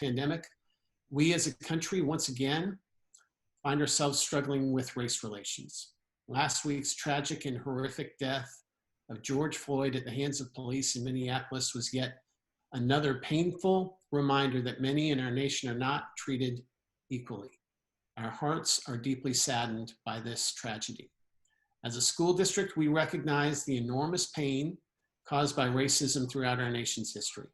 pandemic, we as a country, once again, find ourselves struggling with race relations. Last week's tragic and horrific death of George Floyd at the hands of police in Minneapolis was yet another painful reminder that many in our nation are not treated equally. Our hearts are deeply saddened by this tragedy. As a school district, we recognize the enormous pain caused by racism throughout our nation's history.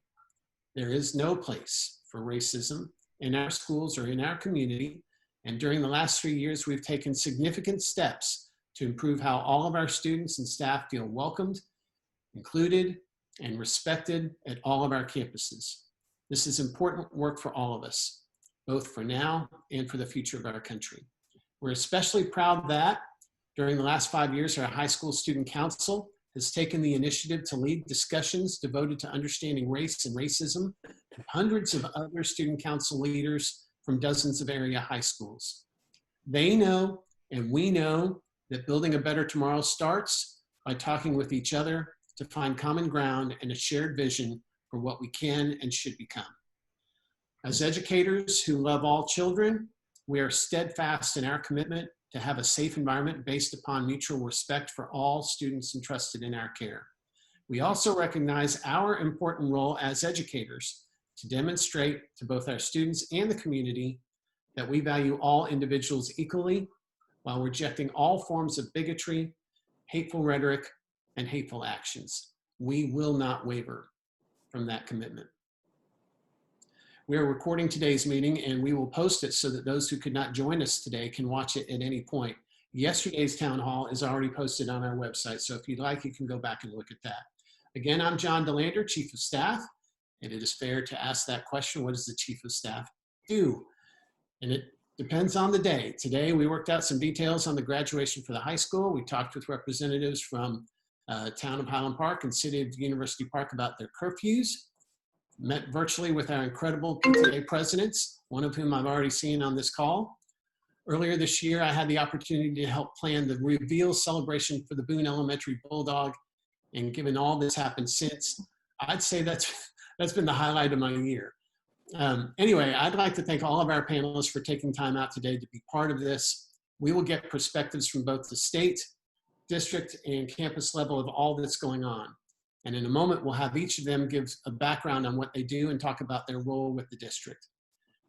There is no place for racism in our schools or in our community, and during the last 3 years, we've taken significant steps to improve how all of our students and staff feel welcomed, included, and respected at all of our campuses. This is important work for all of us, both for now and for the future of our country. We're especially proud that during the last 5 years, our high school student council has taken the initiative to lead discussions devoted to understanding race and racism with hundreds of other student council leaders from dozens of area high schools. They know, and we know, that building a better tomorrow starts by talking with each other to find common ground and a shared vision for what we can and should become. As educators who love all children, we are steadfast in our commitment to have a safe environment based upon mutual respect for all students entrusted in our care. We also recognize our important role as educators to demonstrate to both our students and the community that we value all individuals equally while rejecting all forms of bigotry, hateful rhetoric, and hateful actions. We will not waver from that commitment. We are recording today's meeting and we will post it so that those who could not join us today can watch it at any point. Yesterday's town hall is already posted on our website, so if you'd like, you can go back and look at that. Again, I'm John DeLander, Chief of Staff, and it is fair to ask that question, what does the Chief of Staff do? And it depends on the day. Today, we worked out some details on the graduation for the high school. We talked with representatives from town of Highland Park and City of University Park about their curfews. Met virtually with our incredible PTA presidents, one of whom I've already seen on this call. Earlier this year, I had the opportunity to help plan the reveal celebration for the Boone Elementary Bulldog, and given all that's happened since, I'd say that's been the highlight of my year. Anyway, I'd like to thank all of our panelists for taking time out today to be part of this. We will get perspectives from both the state, district, and campus level of all that's going on. And in a moment, we'll have each of them give a background on what they do and talk about their role with the district.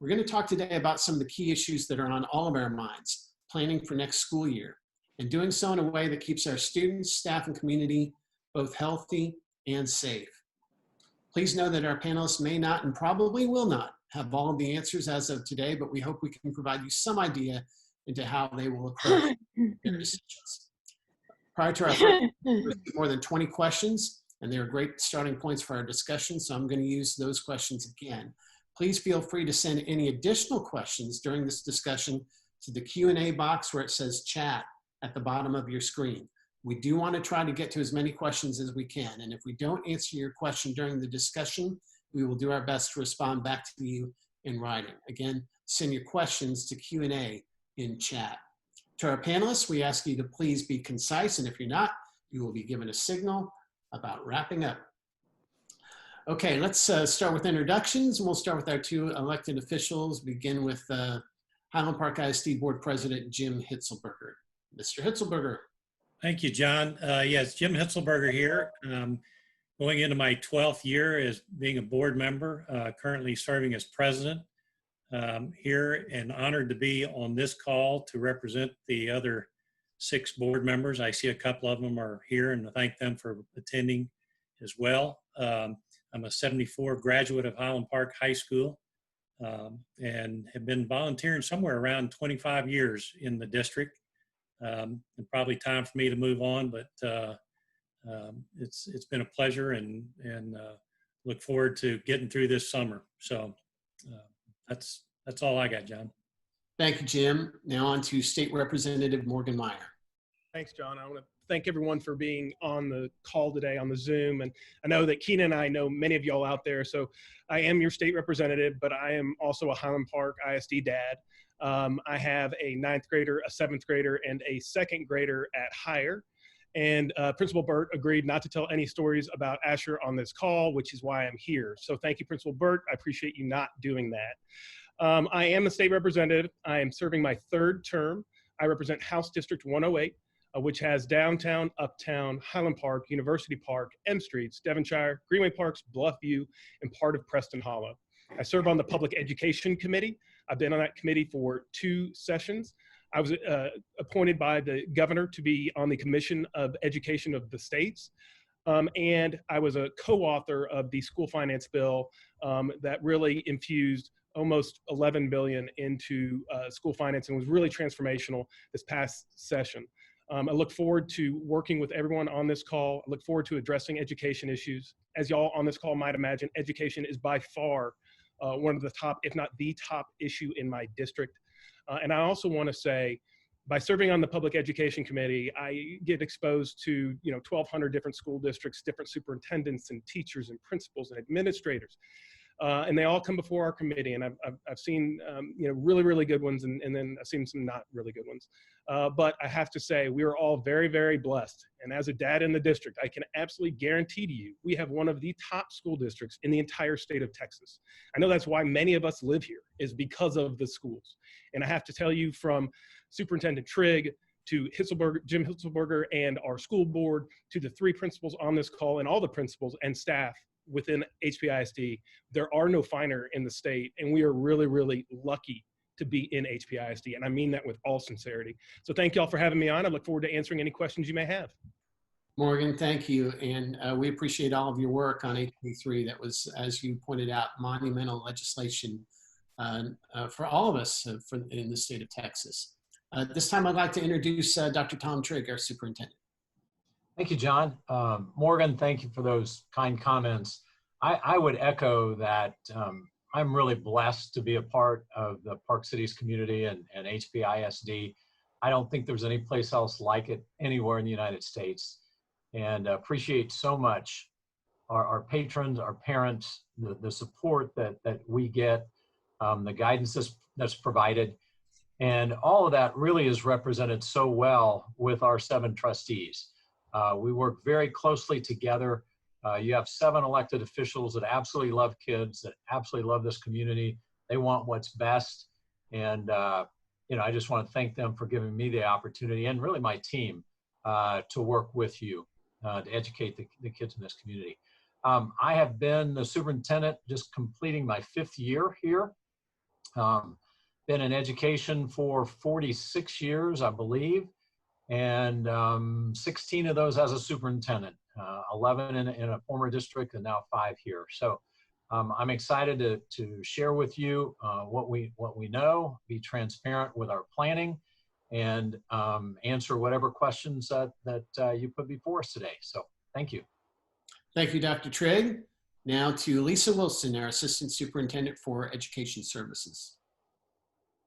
We're going to talk today about some of the key issues that are on all of our minds, planning for next school year, and doing so in a way that keeps our students, staff, and community both healthy and safe. Please know that our panelists may not and probably will not have all of the answers as of today, but we hope we can provide you some idea into how they will approach their decisions. Prior to our first, more than 20 questions, and they are great starting points for our discussion, so I'm going to use those questions again. Please feel free to send any additional questions during this discussion to the Q&A box where it says chat at the bottom of your screen. We do want to try to get to as many questions as we can, and if we don't answer your question during the discussion, we will do our best to respond back to you in writing. Again, send your questions to Q&A in chat. To our panelists, we ask you to please be concise, and if you're not, you will be given a signal about wrapping up. Okay, let's start with introductions. We'll start with our two elected officials, begin with Highland Park ISD Board President Jim Hitzelberger. Mr. Hitzelberger. Thank you, John. Yes, Jim Hitzelberger here. Going into my 12th year as being a board member, currently serving as president here, and honored to be on this call to represent the other 6 board members. I see a couple of them are here, and I thank them for attending as well. I'm a 74 graduate of Highland Park High School and have been volunteering somewhere around 25 years in the district. And probably time for me to move on, but it's been a pleasure, and look forward to getting through this summer. So that's all I got, John. Thank you, Jim. Now on to State Representative Morgan Meyer. Thanks, John. I want to thank everyone for being on the call today on the Zoom. And I know that Keenan and I know many of y'all out there. So I am your state representative, but I am also a Highland Park ISD dad. I have a 9th grader, a 7th grader, and a 2nd grader at Higher. And Principal Burt agreed not to tell any stories about Asher on this call, which is why I'm here. So thank you, Principal Burt. I appreciate you not doing that. I am a state representative. I am serving my third term. I represent House District 108, which has downtown, uptown, Highland Park, University Park, M Streets, Devonshire, Greenway Parks, Bluffview, and part of Preston Hollow. I serve on the Public Education Committee. I've been on that committee for 2 sessions. I was appointed by the governor to be on the Commission of Education of the states. And I was a co-author of the school finance bill that really infused almost $11 billion into school finance and was really transformational this past session. I look forward to working with everyone on this call. I look forward to addressing education issues. As y'all on this call might imagine, education is by far one of the top, if not the top issue in my district. And I also want to say, by serving on the Public Education Committee, I get exposed to 1,200 different school districts, different superintendents and teachers and principals and administrators. And they all come before our committee, and I've seen really, really good ones, and then I've seen some not really good ones. But I have to say, we are all very, very blessed. And as a dad in the district, I can absolutely guarantee to you, we have one of the top school districts in the entire state of Texas. I know that's why many of us live here, is because of the schools. And I have to tell you, from Superintendent Trigg to Jim Hitzelberger and our school board, to the 3 principals on this call and all the principals and staff within HPISD, there are no finer in the state, and we are really, really lucky to be in HPISD, and I mean that with all sincerity. So thank you all for having me on. I look forward to answering any questions you may have. Morgan, thank you. And we appreciate all of your work on HB3. That was, as you pointed out, monumental legislation for all of us in the state of Texas. This time I'd like to introduce Dr. Tom Trigg, our superintendent. Thank you, John. Morgan, thank you for those kind comments. I would echo that. I'm really blessed to be a part of the Park Cities community and HPISD. I don't think there's any place else like it anywhere in the United States, and appreciate so much our patrons, our parents, the support that we get, the guidance that's provided, and all of that really is represented so well with our 7 trustees. We work very closely together. You have 7 elected officials that absolutely love kids, that absolutely love this community. They want what's best. And, I just want to thank them for giving me the opportunity, and really my team, to work with you to educate the kids in this community. I have been the superintendent, just completing my 5th year here. Been in education for 46 years, I believe. And 16 of those as a superintendent, 11 in a former district, and now 5 here. So I'm excited to share with you what we know, be transparent with our planning, and answer whatever questions that you put before us today. So thank you. Thank you, Dr. Trigg. Now to Lisa Wilson, our Assistant Superintendent for Education Services.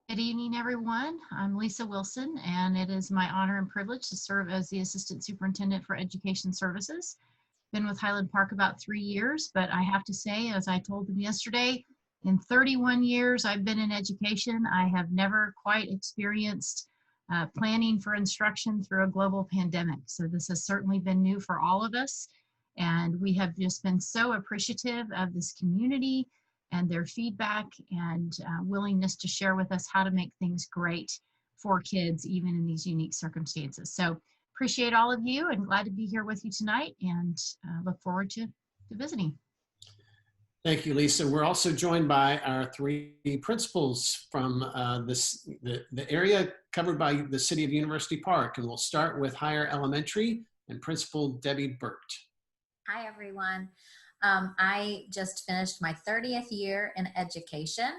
Good evening, everyone. I'm Lisa Wilson, and it is my honor and privilege to serve as the Assistant Superintendent for Education Services. Been with Highland Park about 3 years, but I have to say, as I told them yesterday, in 31 years I've been in education, I have never quite experienced planning for instruction through a global pandemic. So this has certainly been new for all of us, and we have just been so appreciative of this community and their feedback and willingness to share with us how to make things great for kids, even in these unique circumstances. So appreciate all of you, and glad to be here with you tonight, and look forward to visiting. Thank you, Lisa. We're also joined by our 3 principals from the area covered by the City of University Park, and we'll start with Higher Elementary and Principal Debbie Burt. Hi, everyone. I just finished my 30th year in education.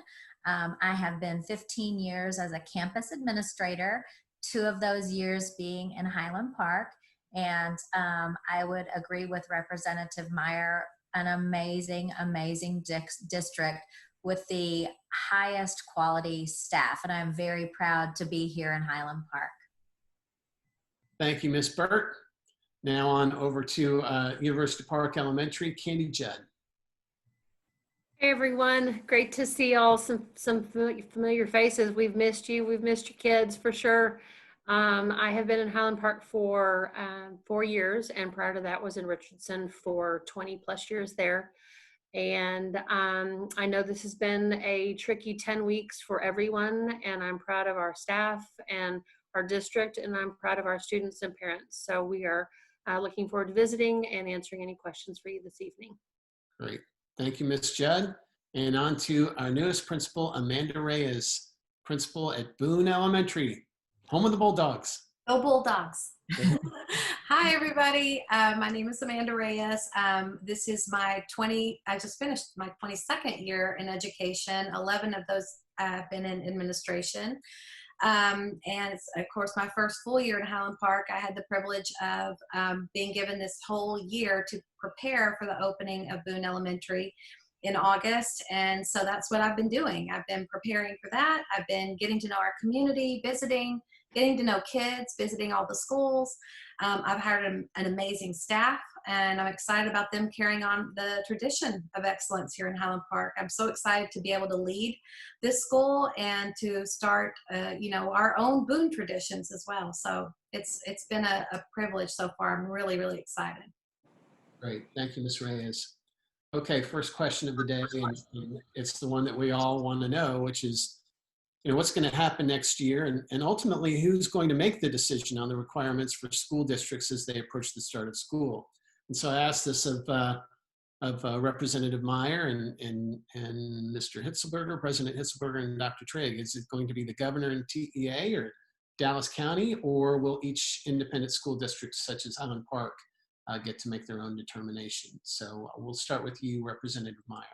I have been 15 years as a campus administrator, 2 of those years being in Highland Park. And I would agree with Representative Meyer, an amazing, amazing district with the highest quality staff. And I'm very proud to be here in Highland Park. Thank you, Ms. Burt. Now on over to University Park Elementary, Candy Judd. Hey everyone, great to see all some familiar faces. We've missed you. We've missed your kids for sure. I have been in Highland Park for 4 years, and prior to that was in Richardson for 20 plus years there. And I know this has been a tricky 10 weeks for everyone, and I'm proud of our staff and our district, and I'm proud of our students and parents. So we are looking forward to visiting and answering any questions for you this evening. Great. Thank you, Ms. Judd. And on to our newest principal, Amanda Reyes, principal at Boone Elementary, home of the Bulldogs. Go Bulldogs. Hi, everybody. My name is Amanda Reyes. This is I just finished my 22nd year in education. 11 of those have been in administration. And it's, of course, my first full year in Highland Park. I had the privilege of being given this whole year to prepare for the opening of Boone Elementary in August. And so that's what I've been doing. I've been preparing for that. I've been getting to know our community, visiting, getting to know kids, visiting all the schools. I've hired an amazing staff, and I'm excited about them carrying on the tradition of excellence here in Highland Park. I'm so excited to be able to lead this school and to start, our own Boone traditions as well. So it's been a privilege so far. I'm really, really excited. Great. Thank you, Ms. Reyes. Okay, first question of the day, and it's the one that we all want to know, which is, what's going to happen next year, and ultimately who's going to make the decision on the requirements for school districts as they approach the start of school. And so I asked this of Representative Meyer and Mr. Hitzelberger, President Hitzelberger, and Dr. Trigg. Is it going to be the governor and TEA or Dallas County, or will each independent school district such as Highland Park get to make their own determination? So we'll start with you, Representative Meyer.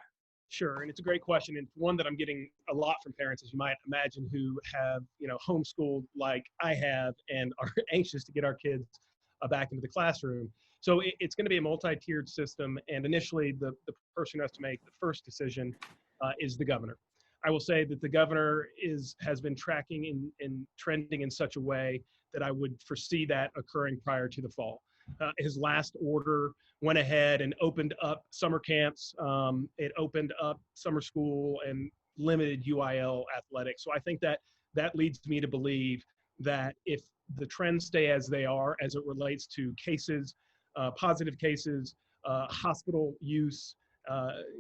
Sure, and it's a great question, and one that I'm getting a lot from parents, as you might imagine, who have homeschooled like I have and are anxious to get our kids back into the classroom. So it's going to be a multi-tiered system, and initially the person who has to make the first decision is the governor. I will say that the governor has been tracking and trending in such a way that I would foresee that occurring prior to the fall. His last order went ahead and opened up summer camps. It opened up summer school and limited UIL athletics. So I think that leads me to believe that if the trends stay as they are, as it relates to cases, positive cases, hospital use,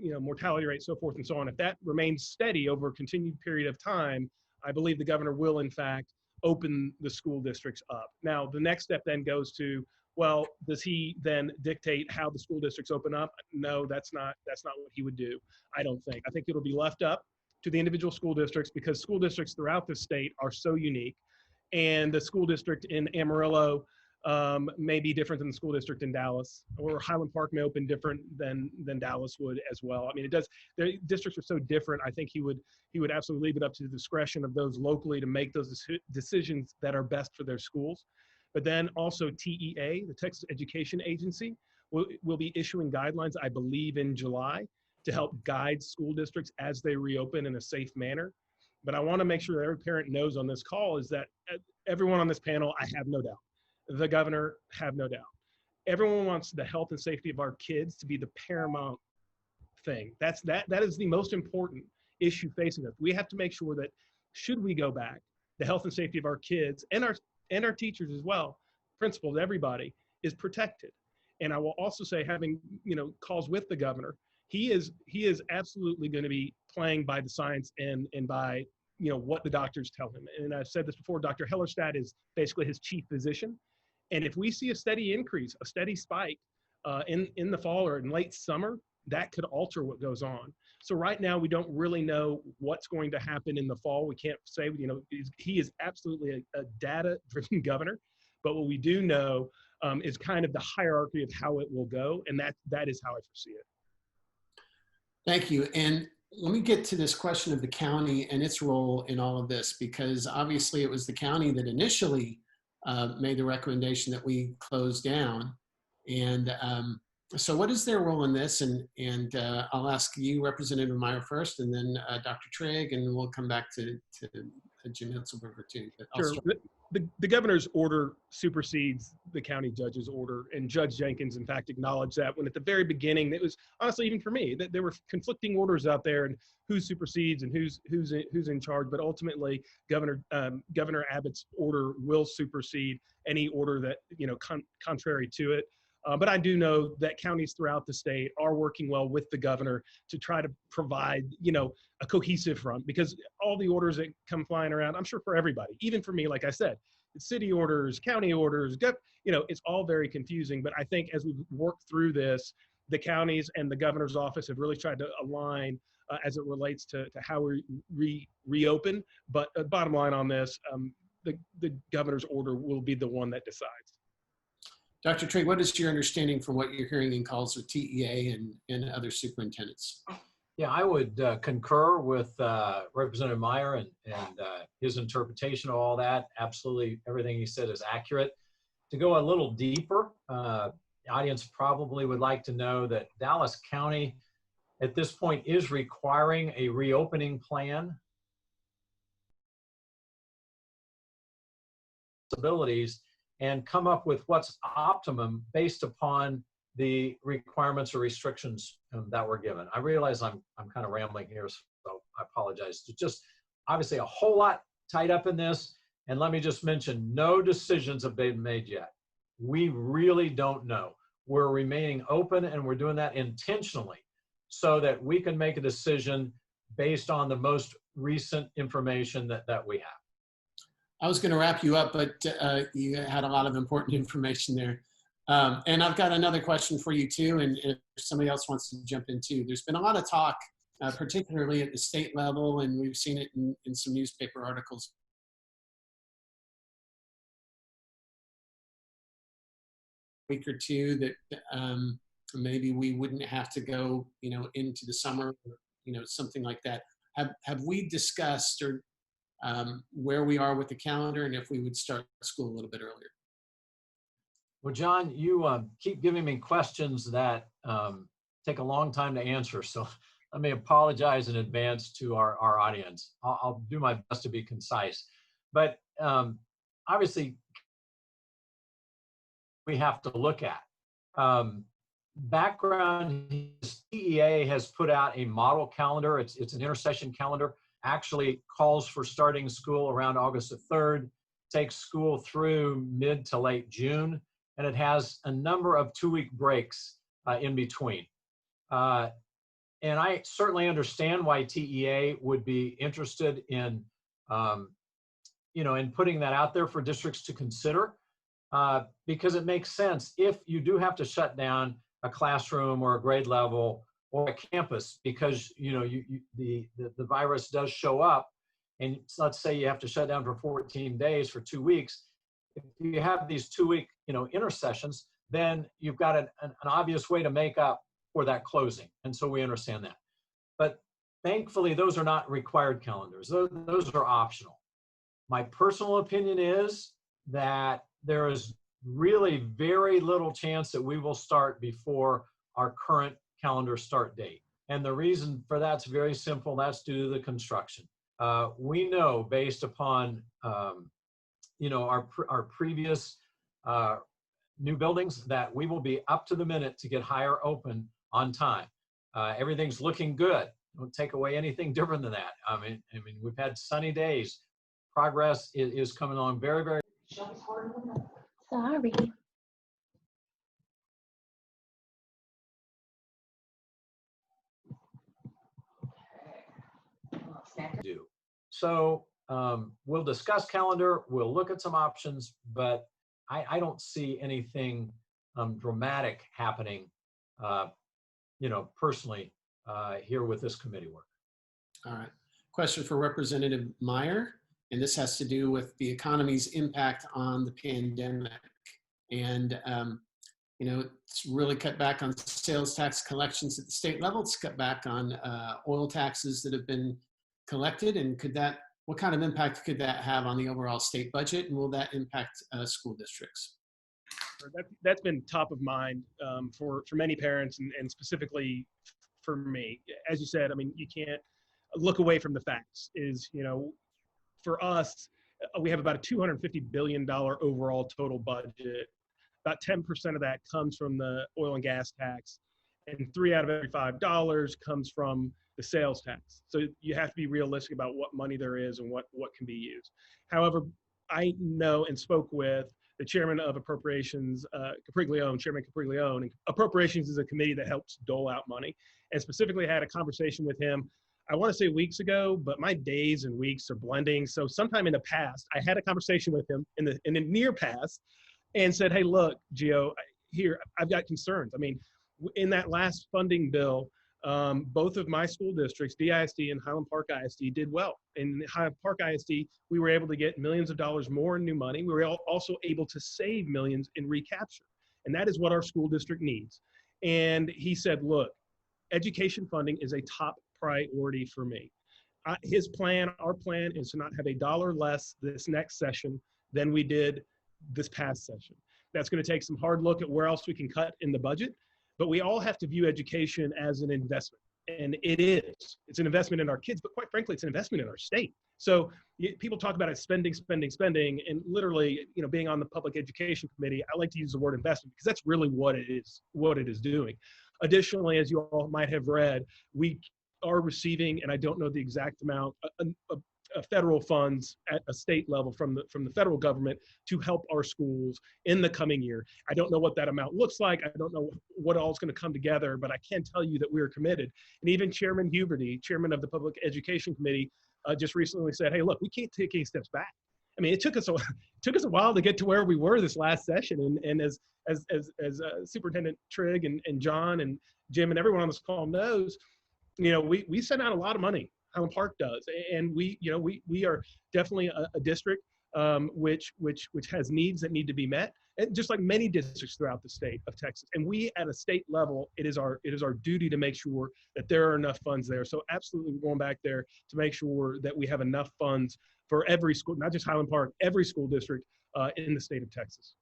mortality rate, so forth and so on, if that remains steady over a continued period of time, I believe the governor will, in fact, open the school districts up. Now, the next step then goes to, well, does he then dictate how the school districts open up? No, that's not what he would do, I don't think. I think it'll be left up to the individual school districts, because school districts throughout the state are so unique. And the school district in Amarillo may be different than the school district in Dallas, or Highland Park may open different than Dallas would as well. I mean, the districts are so different. I think he would absolutely leave it up to the discretion of those locally to make those decisions that are best for their schools. But then also TEA, the Texas Education Agency, will be issuing guidelines, I believe, in July to help guide school districts as they reopen in a safe manner. But I want to make sure that every parent knows on this call is that everyone on this panel, I have no doubt. The governor, have no doubt. Everyone wants the health and safety of our kids to be the paramount thing. That is the most important issue facing us. We have to make sure that should we go back, the health and safety of our kids and our teachers as well, principals, everybody, is protected. And I will also say, having calls with the governor, he is absolutely going to be playing by the science and by what the doctors tell him. And I've said this before, Dr. Hellerstadt is basically his chief physician. And if we see a steady increase, a steady spike in the fall or in late summer, that could alter what goes on. So right now, we don't really know what's going to happen in the fall. We can't say, he is absolutely a data-driven governor. But what we do know is kind of the hierarchy of how it will go. And that is how I foresee it. Thank you. And let me get to this question of the county and its role in all of this, because obviously it was the county that initially made the recommendation that we close down. And so what is their role in this? And I'll ask you, Representative Meyer, first, and then Dr. Trigg, and we'll come back to Jim Hitzelberger too. Sure. the governor's order supersedes the county judge's order, and Judge Jenkins, in fact, acknowledged that when at the very beginning, it was honestly even for me that there were conflicting orders out there, and who supersedes and who's in charge. But ultimately, Governor Abbott's order will supersede any order that contrary to it. But I do know that counties throughout the state are working well with the governor to try to provide, a cohesive front, because all the orders that come flying around, I'm sure for everybody, even for me, like I said, it's city orders, county orders, it's all very confusing. But I think as we work through this, the counties and the governor's office have really tried to align as it relates to how we reopen. But bottom line on this, the governor's order will be the one that decides. Dr. Trigg, what is your understanding from what you're hearing in calls with TEA and other superintendents? Yeah, I would concur with Representative Meyer and his interpretation of all that. Absolutely, everything he said is accurate. To go a little deeper, the audience probably would like to know that Dallas County at this point is requiring a reopening plan. Abilities and come up with what's optimum based upon the requirements or restrictions that were given. I realize I'm kind of rambling here, so I apologize. There's just obviously a whole lot tied up in this. And let me just mention, no decisions have been made yet. We really don't know. We're remaining open, and we're doing that intentionally so that we can make a decision based on the most recent information that we have. I was going to wrap you up, but you had a lot of important information there. And I've got another question for you too, and if somebody else wants to jump in too. There's been a lot of talk, particularly at the state level, and we've seen it in some newspaper articles. Week or two that maybe we wouldn't have to go, into the summer, something like that. Have we discussed or where we are with the calendar and if we would start school a little bit earlier? Well, John, you keep giving me questions that take a long time to answer. So let me apologize in advance to our audience. I'll do my best to be concise. But obviously, we have to look at. Background, TEA has put out a model calendar. It's an intersession calendar. Actually calls for starting school around August the 3rd, takes school through mid to late June, and it has a number of 2-week breaks in between. And I certainly understand why TEA would be interested in, in putting that out there for districts to consider, because it makes sense if you do have to shut down a classroom or a grade level or a campus because the virus does show up, and let's say you have to shut down for 14 days for 2 weeks. If you have these 2-week intersessions, then you've got an obvious way to make up for that closing, and so we understand that. But thankfully, those are not required calendars. Those are optional. My personal opinion is that there is really very little chance that we will start before our current calendar start date. And the reason for that's very simple. That's due to the construction. We know based upon, our previous new buildings that we will be up to the minute to get higher open on time. Everything's looking good. Don't take away anything different than that. I mean, we've had sunny days. Progress is coming along very, very. Sorry. Do. So we'll discuss calendar, we'll look at some options, but I don't see anything dramatic happening, personally here with this committee work. All right. Question for Representative Meyer, and this has to do with the economy's impact on the pandemic. And, it's really cut back on sales tax collections at the state level. It's cut back on oil taxes that have been collected. And what kind of impact could that have on the overall state budget? And will that impact school districts? That's been top of mind for many parents and specifically for me. As you said, I mean, you can't look away from the facts. For us, We have about a $250 billion overall total budget. About 10% of that comes from the oil and gas tax, and 3 out of every $5 comes from the sales tax. So you have to be realistic about what money there is and what can be used. However, I know and spoke with the chairman of appropriations, Chairman Capriglione. And appropriations is a committee that helps dole out money, and specifically had a conversation with him, I want to say weeks ago, but my days and weeks are blending. So sometime in the past, I had a conversation with him in the near past and said, hey, look, Gio, here, I've got concerns. I mean, in that last funding bill, both of my school districts, DISD and Highland Park ISD, did well. In Highland Park ISD, we were able to get millions of dollars more in new money. We were also able to save millions in recapture. And that is what our school district needs. And he said, look, education funding is a top priority for me. Our plan is to not have $1 less this next session than we did this past session. That's going to take some hard look at where else we can cut in the budget, but we all have to view education as an investment. And it is. It's an investment in our kids, but quite frankly, it's an investment in our state. So people talk about it spending, and literally, being on the public education committee, I like to use the word investment because that's really what it is doing. Additionally, as you all might have read, we are receiving, and I don't know the exact amount, federal funds at a state level from the federal government to help our schools in the coming year. I don't know what that amount looks like. I don't know what all is going to come together, but I can tell you that we are committed. And even Chairman Huberty, chairman of the Public Education Committee, just recently said, hey, look, we can't take any steps back. I mean, it took us a while to get to where we were this last session. And as Superintendent Trigg and John and Jim and everyone on this call knows, we sent out a lot of money. Highland Park does, and we are definitely a district which has needs that need to be met, and just like many districts throughout the state of Texas. And we, at a state level, it is our duty to make sure that there are enough funds there. So absolutely, we're going back there to make sure that we have enough funds for every school, not just Highland Park, every school district in the state of Texas.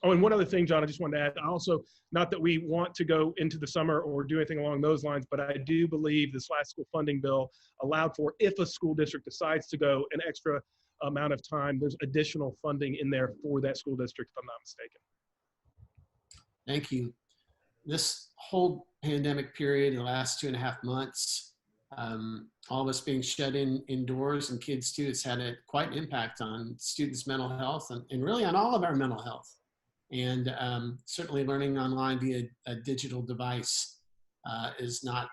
Oh, and one other thing, John, I just wanted to add, also, not that we want to go into the summer or do anything along those lines, but I do believe this last school funding bill allowed for, if a school district decides to go an extra amount of time, there's additional funding in there for that school district, if I'm not mistaken. Thank you. This whole pandemic period, the last 2.5 months, all of us being shut indoors, and kids too, it's had quite an impact on students' mental health and really on all of our mental health. And certainly learning online via a digital device is not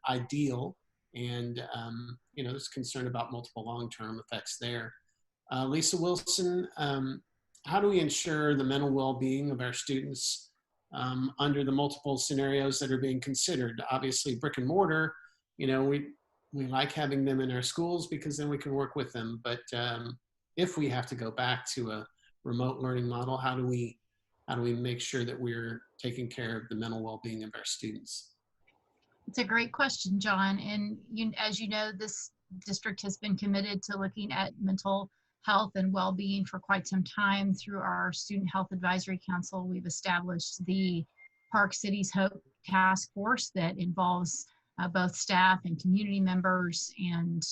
ideal. And, there's concern about multiple long-term effects there. Lisa Wilson, how do we ensure the mental well-being of our students under the multiple scenarios that are being considered? Obviously, brick and mortar, we like having them in our schools because then we can work with them. But if we have to go back to a remote learning model, how do we make sure that we're taking care of the mental well-being of our students? It's a great question, John. And as you know, this district has been committed to looking at mental health and well-being for quite some time. Through our Student Health Advisory Council, we've established the Park Cities Hope Task Force that involves both staff and community members and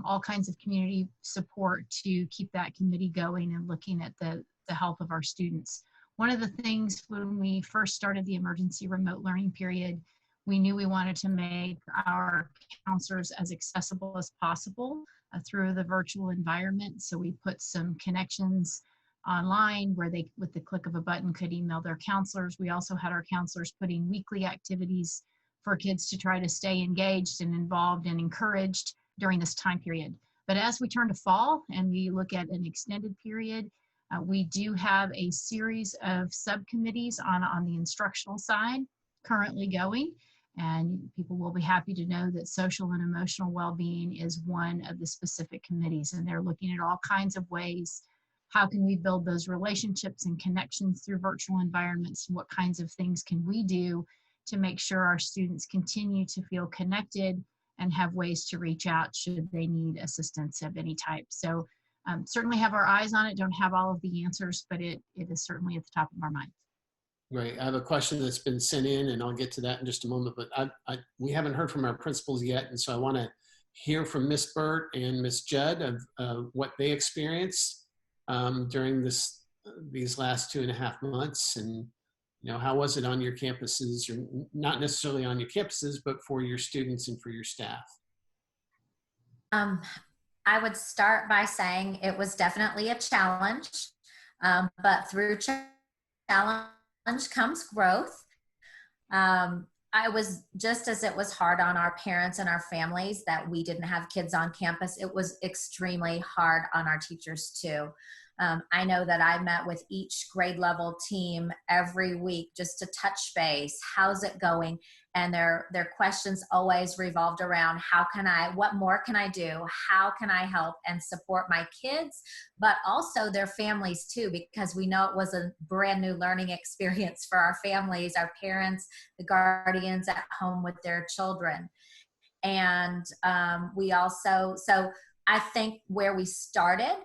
all kinds of community support to keep that committee going and looking at the health of our students. One of the things when we first started the emergency remote learning period, we knew we wanted to make our counselors as accessible as possible through the virtual environment. So we put some connections online where they, with the click of a button, could email their counselors. We also had our counselors putting weekly activities for kids to try to stay engaged and involved and encouraged during this time period. But as we turn to fall and we look at an extended period, we do have a series of subcommittees on the instructional side currently going, and people will be happy to know that social and emotional well-being is one of the specific committees, and they're looking at all kinds of ways. How can we build those relationships and connections through virtual environments, and what kinds of things can we do to make sure our students continue to feel connected and have ways to reach out should they need assistance of any type. So certainly have our eyes on it, don't have all of the answers, but it is certainly at the top of our minds. Great. I have a question that's been sent in, and I'll get to that in just a moment, but we haven't heard from our principals yet, and so I want to hear from Miss Burt and Miss Judd of what they experienced during these last 2.5 months, and how was it on your campuses, or not necessarily on your campuses, but for your students and for your staff? I would start by saying it was definitely a challenge, but through challenge comes growth. I was, just as it was hard on our parents and our families that we didn't have kids on campus, it was extremely hard on our teachers too. I know that I met with each grade level team every week just to touch base. How's it going? And their questions always revolved around what more can I do? How can I help and support my kids, but also their families too, because we know it was a brand new learning experience for our families, our parents, the guardians at home with their children. And we also, so I think where we started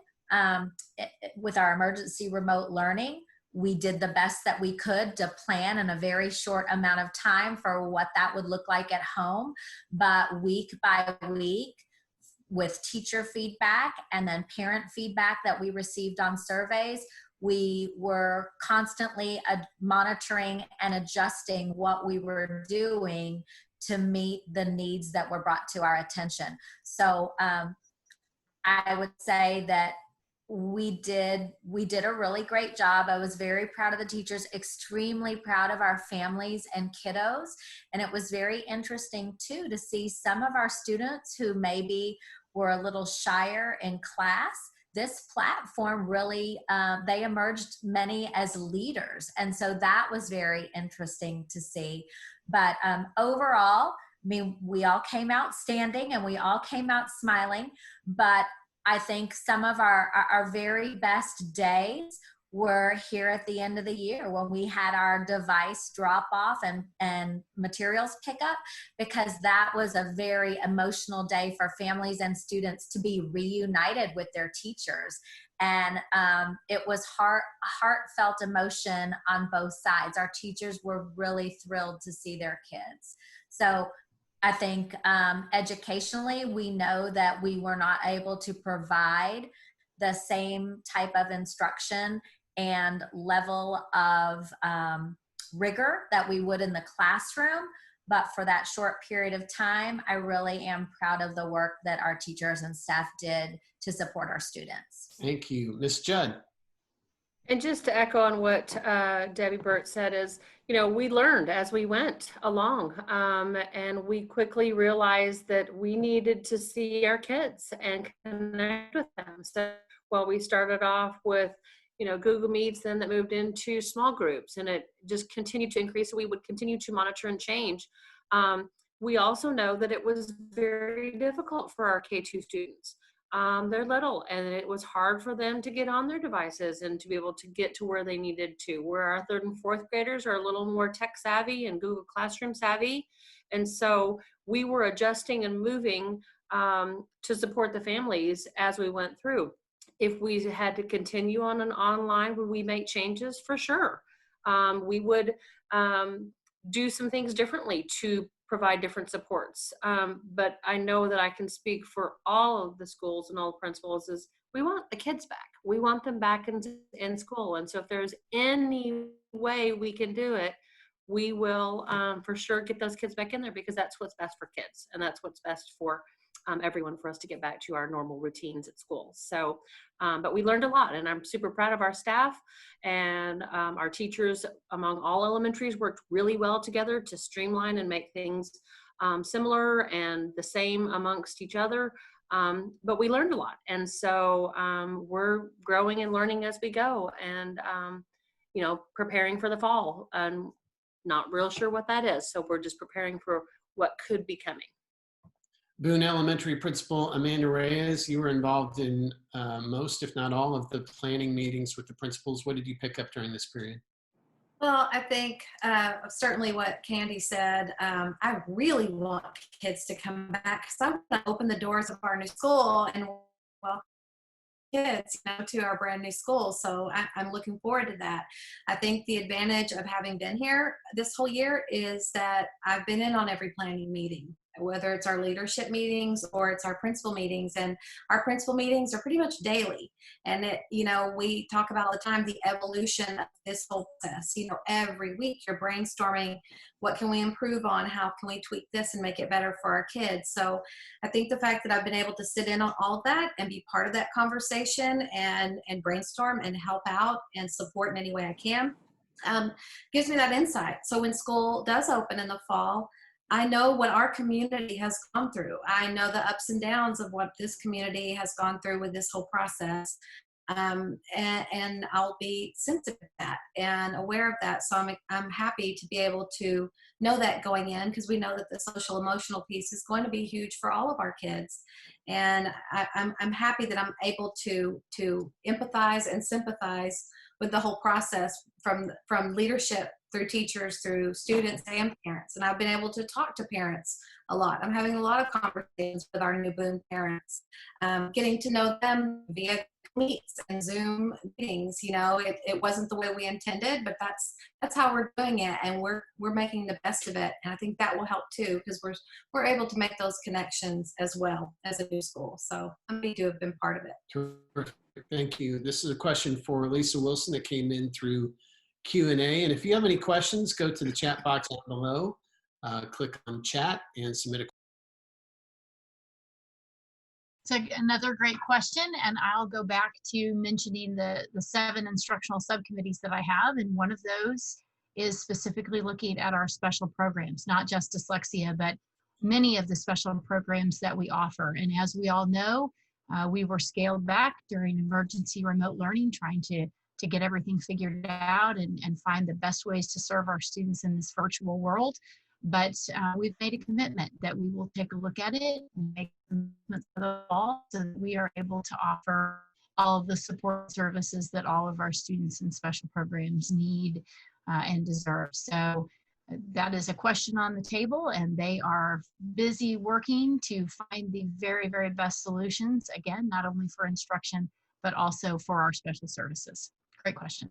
with our emergency remote learning, we did the best that we could to plan in a very short amount of time for what that would look like at home. But week by week, with teacher feedback and then parent feedback that we received on surveys, we were constantly monitoring and adjusting what we were doing to meet the needs that were brought to our attention. So I would say that we did a really great job. I was very proud of the teachers, extremely proud of our families and kiddos. And it was very interesting too to see some of our students who maybe were a little shyer in class. This platform really, they emerged many as leaders. And so that was very interesting to see. But overall, I mean, we all came out standing and we all came out smiling, but I think some of our very best days were here at the end of the year when we had our device drop off and materials pick up, because that was a very emotional day for families and students to be reunited with their teachers. And it was heartfelt emotion on both sides. Our teachers were really thrilled to see their kids. So I think educationally, we know that we were not able to provide the same type of instruction and level of rigor that we would in the classroom. But for that short period of time, I really am proud of the work that our teachers and staff did to support our students. Thank you. Ms. Judd. And just to echo on what Debbie Burt said is, we learned as we went along, and we quickly realized that we needed to see our kids and connect with them. So while we started off with, Google Meets, then that moved into small groups, and it just continued to increase. We would continue to monitor and change. We also know that it was very difficult for our K-2 students. They're little, and it was hard for them to get on their devices and to be able to get to where they needed to. Where our 3rd and 4th graders are a little more tech savvy and Google Classroom savvy. And so we were adjusting and moving to support the families as we went through. If we had to continue on an online, would we make changes? For sure. We would do some things differently to provide different supports. But I know that I can speak for all of the schools and all the principals is we want the kids back. We want them back in school. And so if there's any way we can do it, we will for sure get those kids back in there, because that's what's best for kids. And that's what's best for everyone, for us to get back to our normal routines at school. So, but we learned a lot, and I'm super proud of our staff, and our teachers among all elementaries worked really well together to streamline and make things similar and the same amongst each other. But we learned a lot. And so we're growing and learning as we go, and, preparing for the fall, and not real sure what that is. So we're just preparing for what could be coming. Boone Elementary Principal Amanda Reyes, you were involved in most, if not all, of the planning meetings with the principals. What did you pick up during this period? Well, I think certainly what Candy said, I really want kids to come back, because I want to open the doors of our new school and welcome kids to our brand new school. So I'm looking forward to that. I think the advantage of having been here this whole year is that I've been in on every planning meeting. whether it's our leadership meetings or it's our principal meetings. And our principal meetings are pretty much daily. And we talk about all the time the evolution of this whole process. Every week you're brainstorming, what can we improve on? How can we tweak this and make it better for our kids? So I think the fact that I've been able to sit in on all of that and be part of that conversation and brainstorm and help out and support in any way I can gives me that insight. So when school does open in the fall, I know what our community has gone through. I know the ups and downs of what this community has gone through with this whole process. And I'll be sensitive to that and aware of that. So I'm happy to be able to know that going in, because we know that the social emotional piece is going to be huge for all of our kids. And I'm happy that I'm able to empathize and sympathize with the whole process from leadership through teachers, through students and parents. And I've been able to talk to parents a lot. I'm having a lot of conversations with our new Boone parents, getting to know them via Meets and Zoom meetings. It wasn't the way we intended, but that's how we're doing it, and we're making the best of it. And I think that will help too, because we're able to make those connections as well as a new school. So I'm happy to have been part of it. Terrific. Thank you. This is a question for Lisa Wilson that came in through Q&A. And if you have any questions, go to the chat box down below, click on chat and submit a question. So another great question, and I'll go back to mentioning the 7 instructional subcommittees that I have, and one of those is specifically looking at our special programs, not just dyslexia, but many of the special programs that we offer. And as we all know, we were scaled back during emergency remote learning, trying to get everything figured out and find the best ways to serve our students in this virtual world. But we've made a commitment that we will take a look at it and make commitments for the fall so that we are able to offer all of the support services that all of our students in special programs need and deserve. So that is a question on the table, and they are busy working to find the very, very best solutions, again, not only for instruction, but also for our special services. Great question.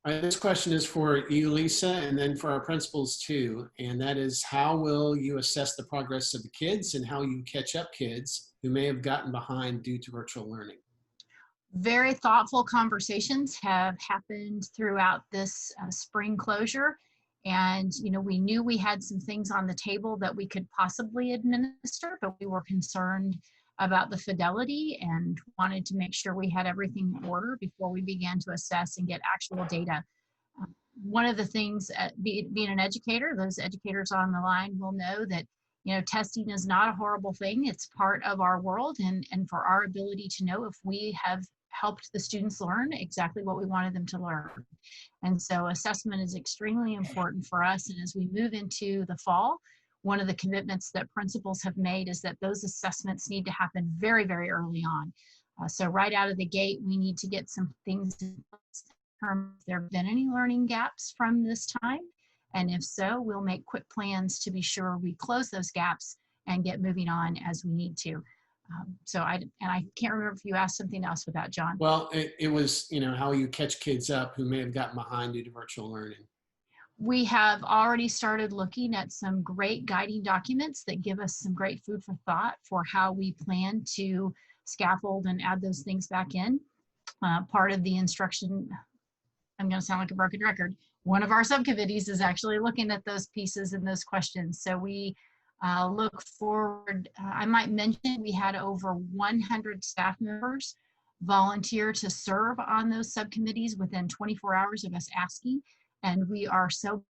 All right, this question is for you, Lisa, and then for our principals too. And that is, how will you assess the progress of the kids and how you catch up kids who may have gotten behind due to virtual learning? Very thoughtful conversations have happened throughout this spring closure. And, we knew we had some things on the table that we could possibly administer, but we were concerned about the fidelity and wanted to make sure we had everything in order before we began to assess and get actual data. One of the things, being an educator, those educators on the line will know that, testing is not a horrible thing. It's part of our world, and for our ability to know if we have helped the students learn exactly what we wanted them to learn. And so assessment is extremely important for us. And as we move into the fall, one of the commitments that principals have made is that those assessments need to happen very, very early on. So right out of the gate, we need to get some things in place in terms if there have been any learning gaps from this time. And if so, we'll make quick plans to be sure we close those gaps and get moving on as we need to. So I can't remember if you asked something else with that, John. Well, it was, how you catch kids up who may have gotten behind due to virtual learning. We have already started looking at some great guiding documents that give us some great food for thought for how we plan to scaffold and add those things back in. Part of the instruction, I'm going to sound like a broken record, one of our subcommittees is actually looking at those pieces and those questions. So we look forward. I might mention we had over 100 staff members volunteer to serve on those subcommittees within 24 hours of us asking. And we are so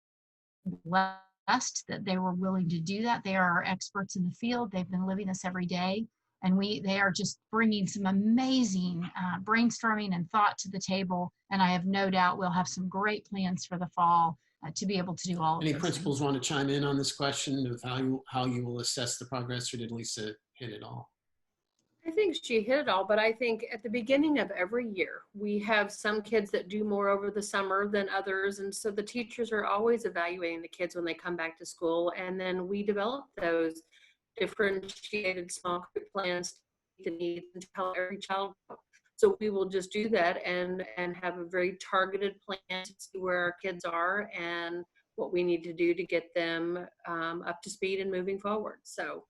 blessed that they were willing to do that. They are our experts in the field. They've been living this every day. And they are just bringing some amazing brainstorming and thought to the table. And I have no doubt we'll have some great plans for the fall to be able to do all of Any those principals things. want to chime in on this question of how you will assess the progress, or did Lisa hit it all? I think she hit it all, but I think at the beginning of every year, we have some kids that do more over the summer than others. And so the teachers are always evaluating the kids when they come back to school. And then we develop those differentiated small group plans to meet the needs and to help every child. So we will just do that and have a very targeted plan to see where our kids are and what we need to do to get them up to speed and moving forward. So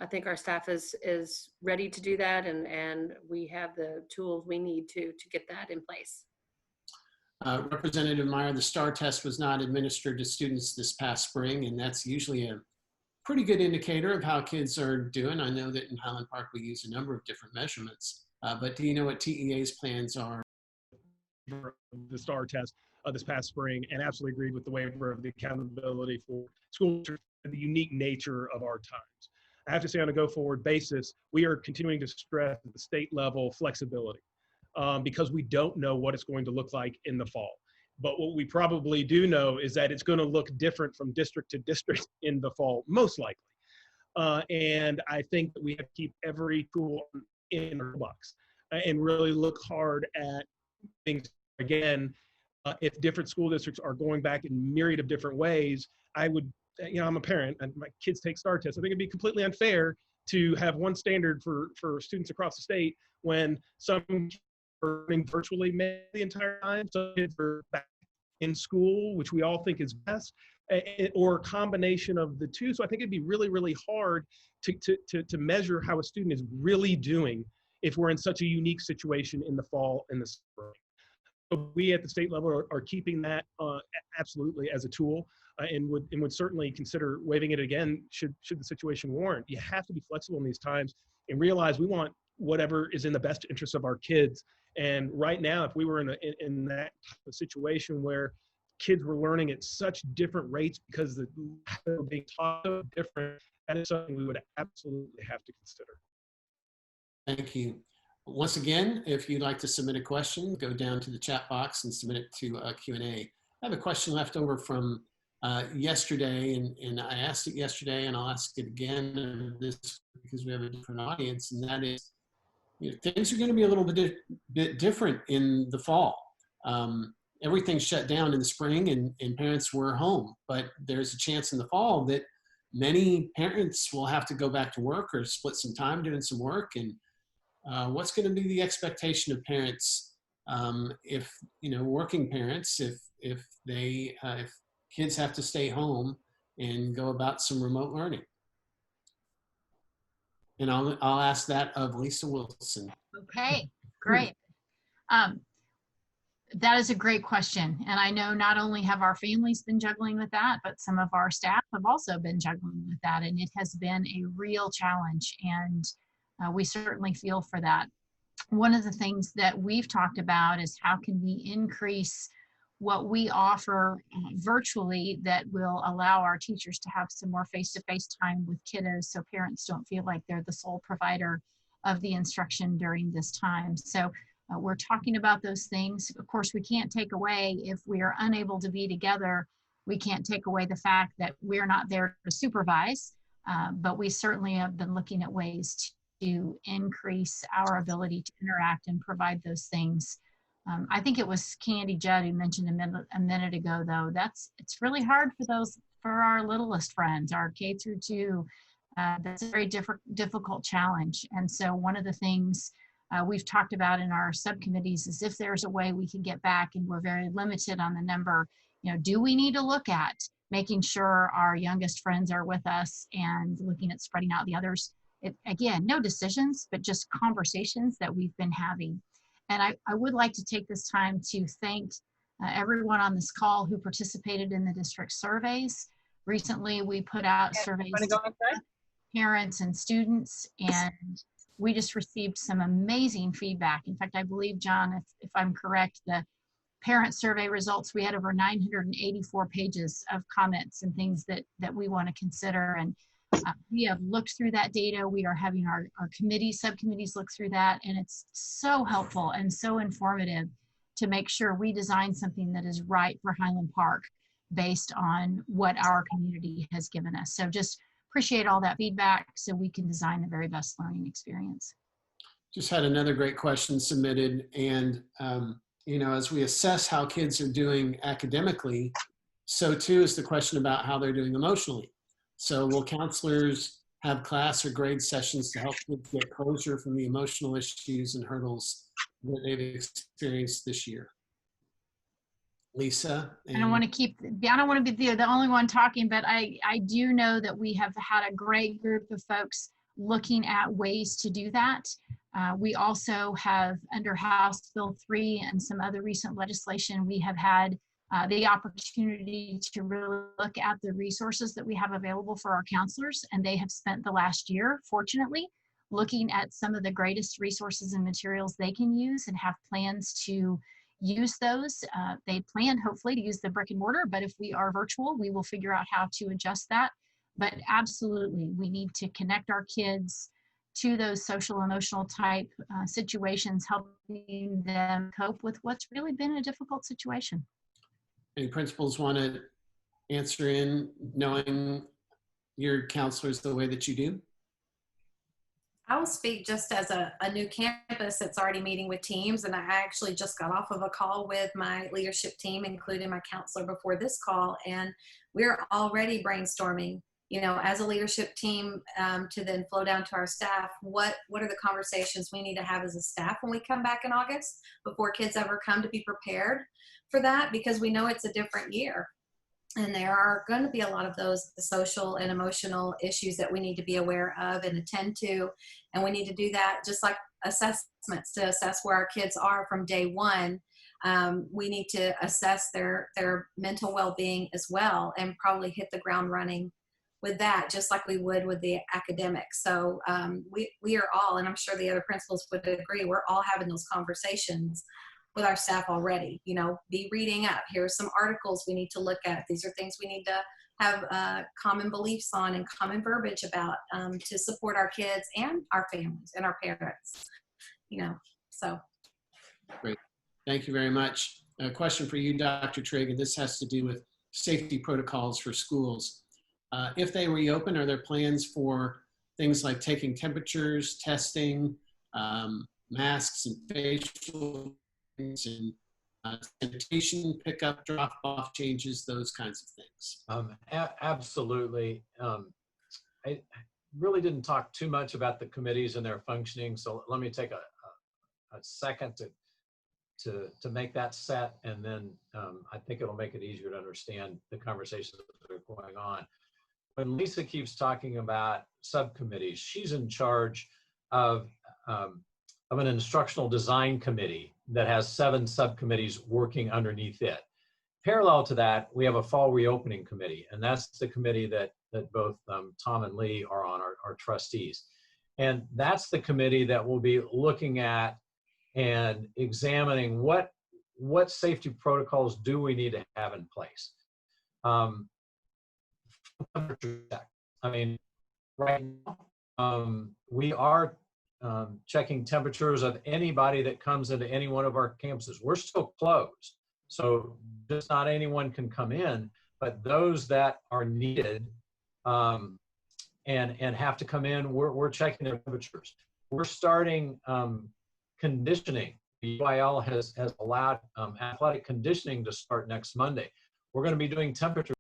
I think our staff is ready to do that, and we have the tools we need to get that in place. Representative Meyer, the STAR test was not administered to students this past spring, and that's usually a pretty good indicator of how kids are doing. I know that in Highland Park we use a number of different measurements, but do you know what TEA's plans are? The STAR test this past spring, and absolutely agreed with the waiver of the accountability for school and the unique nature of our times. I have to say, on a go-forward basis, we are continuing to stress at the state level flexibility because we don't know what it's going to look like in the fall. But what we probably do know is that it's going to look different from district to district in the fall, most likely. And I think that we have to keep every tool in our box and really look hard at things. Again, if different school districts are going back in myriad of different ways, I would, I'm a parent and my kids take STAR tests. I think it'd be completely unfair to have one standard for students across the state when some are learning virtually the entire time, some kids are back in school, which we all think is best, or a combination of the two. So I think it'd be really, really hard to measure how a student is really doing if we're in such a unique situation in the fall and the spring. So we at the state level are keeping that absolutely as a tool and would certainly consider waiving it again should the situation warrant. You have to be flexible in these times and realize we want whatever is in the best interest of our kids. And right now, if we were in that type of situation where kids were learning at such different rates because they were being taught so different, that is something we would absolutely have to consider. Thank you. Once again, if you'd like to submit a question, go down to the chat box and submit it to Q&A. I have a question left over from yesterday, and I asked it yesterday, and I'll ask it again this because we have a different audience, and that is, things are going to be a little bit different in the fall. Everything shut down in the spring, and parents were home, but there's a chance in the fall that many parents will have to go back to work or split some time doing some work. And what's going to be the expectation of parents if working parents if kids have to stay home and go about some remote learning? And I'll ask that of Lisa Wilson. Okay, great. That is a great question. And I know not only have our families been juggling with that, but some of our staff have also been juggling with that. And it has been a real challenge. And we certainly feel for that. One of the things that we've talked about is how can we increase what we offer virtually that will allow our teachers to have some more face-to-face time with kiddos so parents don't feel like they're the sole provider of the instruction during this time. So we're talking about those things. Of course, we can't take away, if we are unable to be together, we can't take away the fact that we're not there to supervise, but we certainly have been looking at ways to increase our ability to interact and provide those things. I think it was Candy Judd who mentioned a minute ago, though, it's really hard for our littlest friends, our K through 2. That's a very difficult challenge. And so one of the things we've talked about in our subcommittees is if there's a way we can get back, and we're very limited on the number, do we need to look at making sure our youngest friends are with us and looking at spreading out the others? Again, no decisions, but just conversations that we've been having. And I would like to take this time to thank everyone on this call who participated in the district surveys. Recently, we put out surveys to parents and students, and we just received some amazing feedback. In fact, I believe, John, if I'm correct, the parent survey results, we had over 984 pages of comments and things that we want to consider. And we have looked through that data. We are having our subcommittees look through that, and it's so helpful and so informative to make sure we design something that is right for Highland Park based on what our community has given us. So just appreciate all that feedback so we can design the very best learning experience. Just had another great question submitted, and as we assess how kids are doing academically, so too is the question about how they're doing emotionally. So will counselors have class or grade sessions to help kids get closure from the emotional issues and hurdles that they've experienced this year? Lisa? I don't want to be the only one talking, but I do know that we have had a great group of folks looking at ways to do that. We also have, under House Bill 3 and some other recent legislation, we have had the opportunity to really look at the resources that we have available for our counselors, and they have spent the last year, fortunately, looking at some of the greatest resources and materials they can use and have plans to use those. They plan hopefully to use the brick and mortar, but if we are virtual, we will figure out how to adjust that. But absolutely, we need to connect our kids to those social emotional type situations, helping them cope with what's really been a difficult situation. Any principals want to answer in, knowing your counselors the way that you do? I will speak just as a new campus that's already meeting with teams. And I actually just got off of a call with my leadership team, including my counselor before this call. And we're already brainstorming, as a leadership team, to then flow down to our staff. What are the conversations we need to have as a staff when we come back in August before kids ever come, to be prepared for that, because we know it's a different year. And there are going to be a lot of those social and emotional issues that we need to be aware of and attend to. And we need to do that just like assessments, to assess where our kids are from day one. We need to assess their mental well-being as well, and probably hit the ground running with that, just like we would with the academics. So we are all, and I'm sure the other principals would agree, we're all having those conversations with our staff already. Be reading up. Here are some articles we need to look at. These are things we need to have common beliefs on and common verbiage about, to support our kids and our families and our parents. So. Great. Thank you very much. A question for you, Dr. Trigg, and this has to do with safety protocols for schools. If they reopen, are there plans for things like taking temperatures, testing, masks and facial and sanitation, pickup, drop-off changes, those kinds of things? Absolutely. I really didn't talk too much about the committees and their functioning, so let me take a second to make that set, and then I think it'll make it easier to understand the conversations that are going on. When Lisa keeps talking about subcommittees, she's in charge of an instructional design committee that has 7 subcommittees working underneath it. Parallel to that, we have a fall reopening committee, and that's the committee that both Tom and Lee are on, our trustees. And that's the committee that will be looking at and examining what safety protocols do we need to have in place. I mean, right now, we are checking temperatures of anybody that comes into any one of our campuses. We're still closed, so just not anyone can come in, but those that are needed and have to come in, we're checking their temperatures. We're starting conditioning. The UIL has allowed athletic conditioning to start next Monday. We're going to be doing temperature,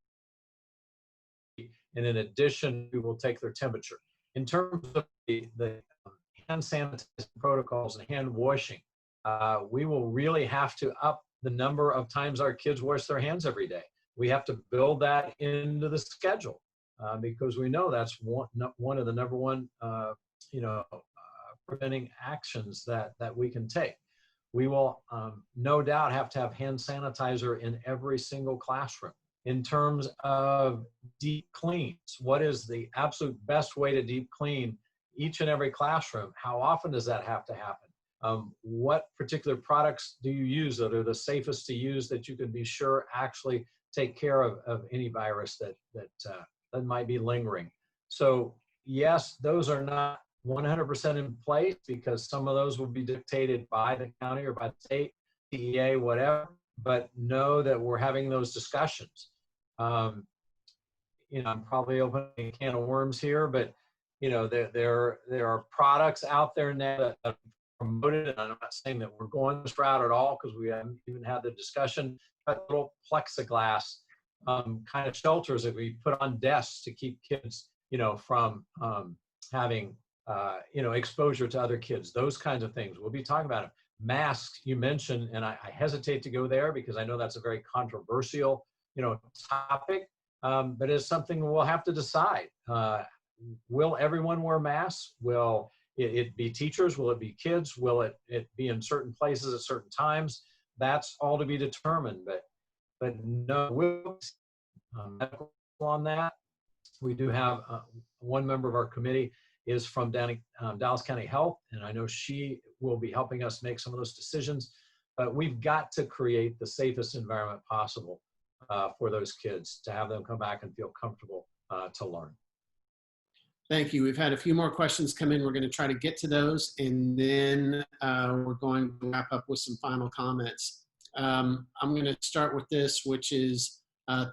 and in addition, we will take their temperature. In terms of the hand sanitizing protocols and hand washing, we will really have to up the number of times our kids wash their hands every day. We have to build that into the schedule because we know that's one of the number one preventing actions that we can take. We will no doubt have to have hand sanitizer in every single classroom. In terms of deep cleans, what is the absolute best way to deep clean each and every classroom? How often does that have to happen? What particular products do you use that are the safest to use, that you can be sure actually take care of any virus that might be lingering? So yes, those are not 100% in place, because some of those will be dictated by the county or by the state, DEA, whatever, but know that we're having those discussions. I'm probably opening a can of worms here, but there are products out there now that are promoted, and I'm not saying that we're going this route at all, because we haven't even had the discussion, but little plexiglass kind of shelters that we put on desks to keep kids, from having, exposure to other kids, those kinds of things. We'll be talking about it. masks you mentioned, and I hesitate to go there because I know that's a very controversial, topic, but it's something we'll have to decide. Will everyone wear masks? Will it be teachers? Will it be kids? Will it be in certain places at certain times? That's all to be determined, but no, medical on that. We do have one member of our committee is from Dallas County Health, and I know she will be helping us make some of those decisions, but we've got to create the safest environment possible for those kids to have them come back and feel comfortable to learn. Thank you. We've had a few more questions come in. We're going to try to get to those, and then we're going to wrap up with some final comments. I'm going to start with this, which is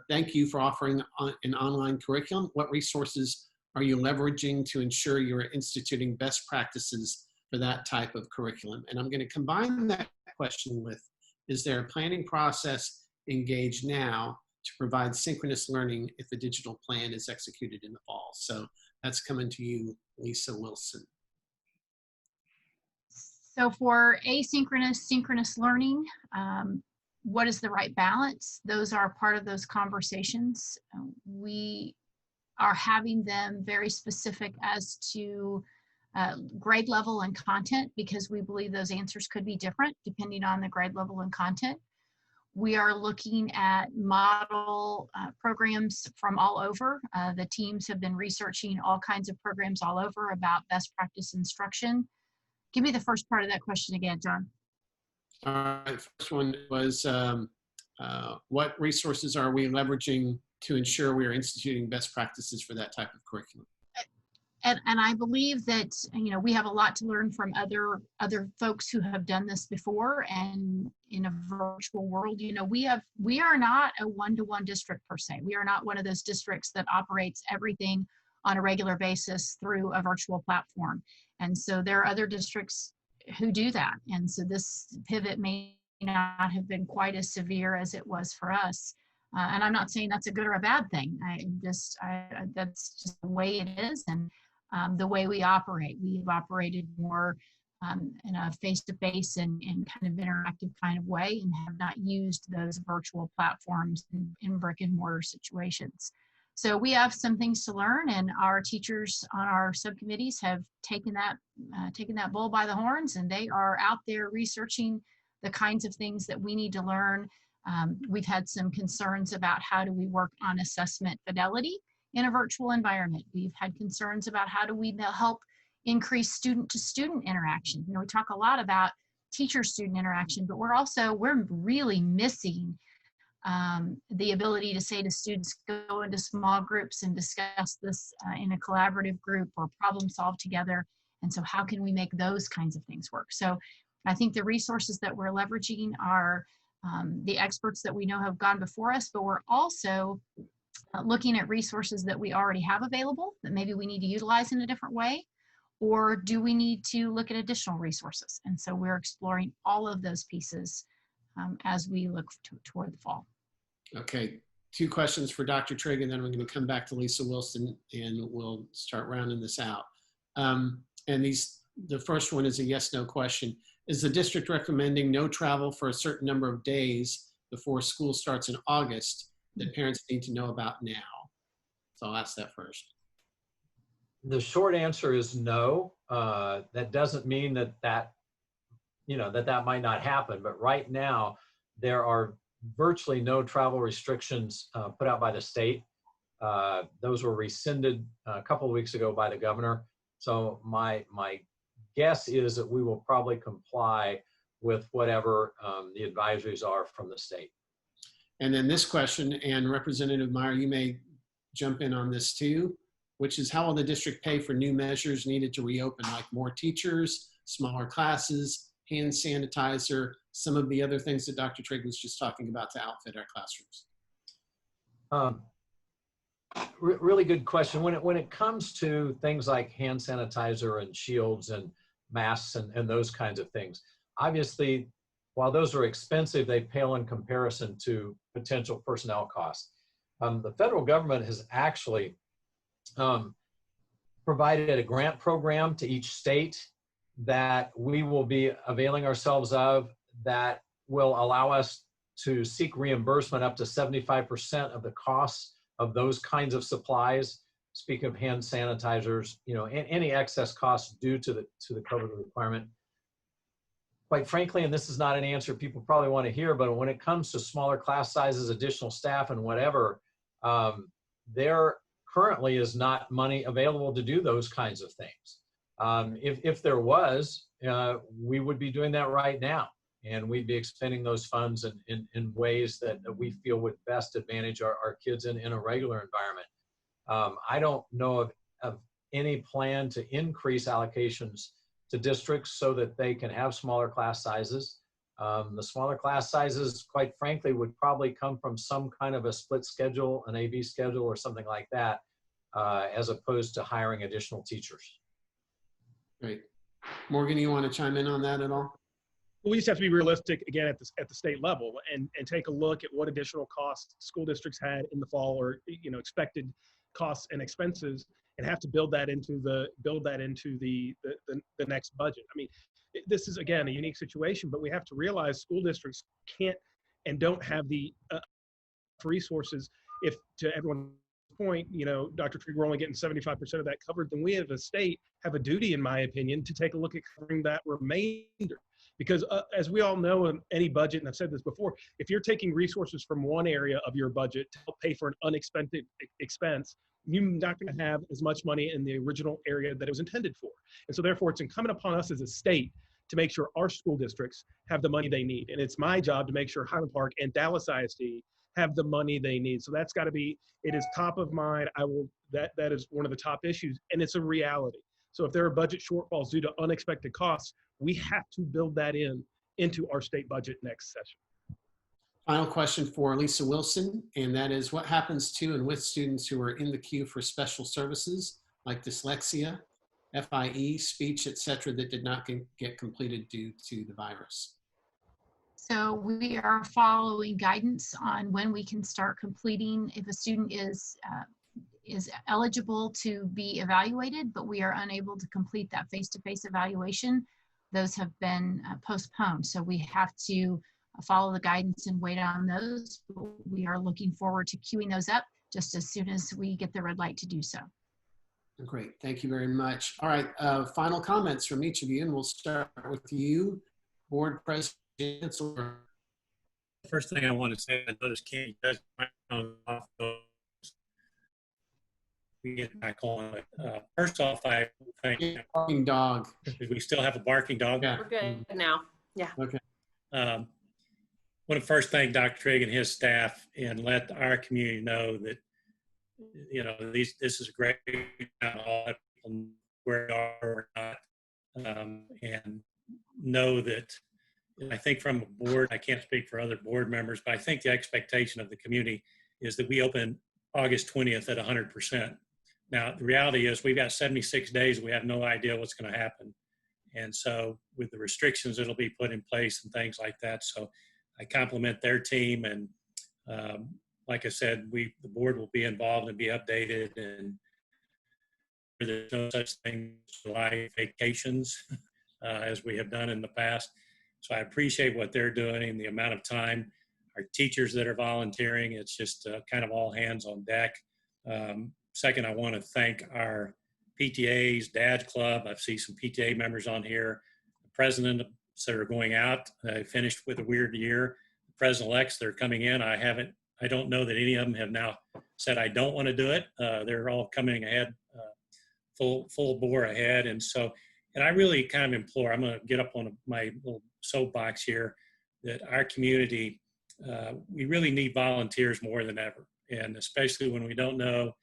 thank you for offering an online curriculum. What resources are you leveraging to ensure you're instituting best practices for that type of curriculum? And I'm going to combine that question with, is there a planning process engaged now to provide synchronous learning if the digital plan is executed in the fall? So that's coming to you, Lisa Wilson. So for asynchronous, synchronous learning, what is the right balance? Those are part of those conversations. We are having them very specific as to grade level and content, because we believe those answers could be different depending on the grade level and content. We are looking at model programs from all over. The teams have been researching all kinds of programs all over about best practice instruction. Give me the first part of that question again, John. All right, first one was what resources are we leveraging to ensure we are instituting best practices for that type of curriculum? And I believe that, we have a lot to learn from other folks who have done this before, and in a virtual world, we are not a one-to-one district per se. We are not one of those districts that operates everything on a regular basis through a virtual platform. And so there are other districts who do that. And so this pivot may not have been quite as severe as it was for us. And I'm not saying that's a good or a bad thing. That's just the way it is, and the way we operate. We've operated more in a face-to-face and kind of interactive kind of way, and have not used those virtual platforms in brick and mortar situations. So we have some things to learn, and our teachers on our subcommittees have taken that bull by the horns, and they are out there researching the kinds of things that we need to learn. We've had some concerns about how do we work on assessment fidelity in a virtual environment. We've had concerns about how do we help increase student-to-student interaction. We talk a lot about teacher-student interaction, but we're really missing the ability to say to students, go into small groups and discuss this in a collaborative group or problem solve together. And so how can we make those kinds of things work? So I think the resources that we're leveraging are the experts that we know have gone before us, but we're also looking at resources that we already have available that maybe we need to utilize in a different way, or do we need to look at additional resources? And so we're exploring all of those pieces as we look toward the fall. Okay, 2 questions for Dr. Trigg, and then we're going to come back to Lisa Wilson and we'll start rounding this out. The first one is a yes/no question. Is the district recommending no travel for a certain number of days before school starts in August that parents need to know about now? So I'll ask that first. The short answer is no. That doesn't mean that might not happen, but right now there are virtually no travel restrictions put out by the state. Those were rescinded a couple of weeks ago by the governor. So my guess is that we will probably comply with whatever the advisories are from the state. And then this question, and Representative Meyer, you may jump in on this too, which is how will the district pay for new measures needed to reopen, like more teachers, smaller classes, hand sanitizer, some of the other things that Dr. Trigg was just talking about to outfit our classrooms? Really good question. When it comes to things like hand sanitizer and shields and masks and those kinds of things, obviously, while those are expensive, they pale in comparison to potential personnel costs. The federal government has actually provided a grant program to each state that we will be availing ourselves of that will allow us to seek reimbursement up to 75% of the costs of those kinds of supplies. Speaking of hand sanitizers, you know, any excess costs due to the COVID requirement. Quite frankly, and this is not an answer people probably want to hear, but when it comes to smaller class sizes, additional staff, and whatever, there currently is not money available to do those kinds of things. If there was, we would be doing that right now, and we'd be expending those funds in ways that we feel would best advantage our kids in a regular environment. I don't know of any plan to increase allocations to districts so that they can have smaller class sizes. The smaller class sizes, quite frankly, would probably come from some kind of a split schedule, an AB schedule or something like that, as opposed to hiring additional teachers. Great. Morgan, you want to chime in on that at all? We just have to be realistic again at the state level and take a look at what additional costs school districts had in the fall, or, you know, expected costs and expenses, and have to build that into the next budget. I mean, this is again a unique situation, but we have to realize school districts can't and don't have the resources. If, to everyone's point, you know, Dr. Trigg, we're only getting 75% of that covered, then we as a state have a duty, in my opinion, to take a look at covering that remainder. Because as we all know, in any budget, and I've said this before, if you're taking resources from one area of your budget to help pay for an unexpected expense, you're not going to have as much money in the original area that it was intended for. And so therefore, it's incumbent upon us as a state to make sure our school districts have the money they need. And it's my job to make sure Highland Park and Dallas ISD have the money they need. So that's got to be, it is top of mind. That is one of the top issues, and it's a reality. So if there are budget shortfalls due to unexpected costs, we have to build that into our state budget next session. Final question for Lisa Wilson, and that is, what happens to and with students who are in the queue for special services like dyslexia, FIE, speech, etc., that did not get completed due to the virus? So we are following guidance on when we can start completing if a student is eligible to be evaluated, but we are unable to complete that face-to-face evaluation. Those have been postponed. So we have to follow the guidance and wait on those. We are looking forward to queuing those up just as soon as we get the red light to do so. Great, thank you very much. All right, final comments from each of you, and we'll start with you, Board President. First thing I want to say, I noticed Kenny does off those. We get back on it. First off, I think barking dog. We still have a barking dog. Yeah. We're good now. Yeah. Okay. I want to first thank Dr. Trigg and his staff and let our community know that, you know, this is a great town hall, people where they are or not, and know that. I think from a board, I can't speak for other board members, but I think the expectation of the community is that we open August 20th at 100%. Now, the reality is we've got 76 days. We have no idea what's going to happen. And so with the restrictions that'll be put in place and things like that. So I compliment their team. And like I said, the board will be involved and be updated. And there's no such thing as July vacations as we have done in the past. So I appreciate what they're doing, the amount of time, our teachers that are volunteering. It's just kind of all hands on deck. Second, I want to thank our PTAs, Dad Club. I've seen some PTA members on here. The presidents that are going out, finished with a weird year. The president-elects that are coming in, I don't know that any of them have now said, I don't want to do it. They're all coming ahead, full bore ahead. And I really kind of implore, I'm going to get up on my little soapbox here, that our community, we really need volunteers more than ever. And especially when we don't know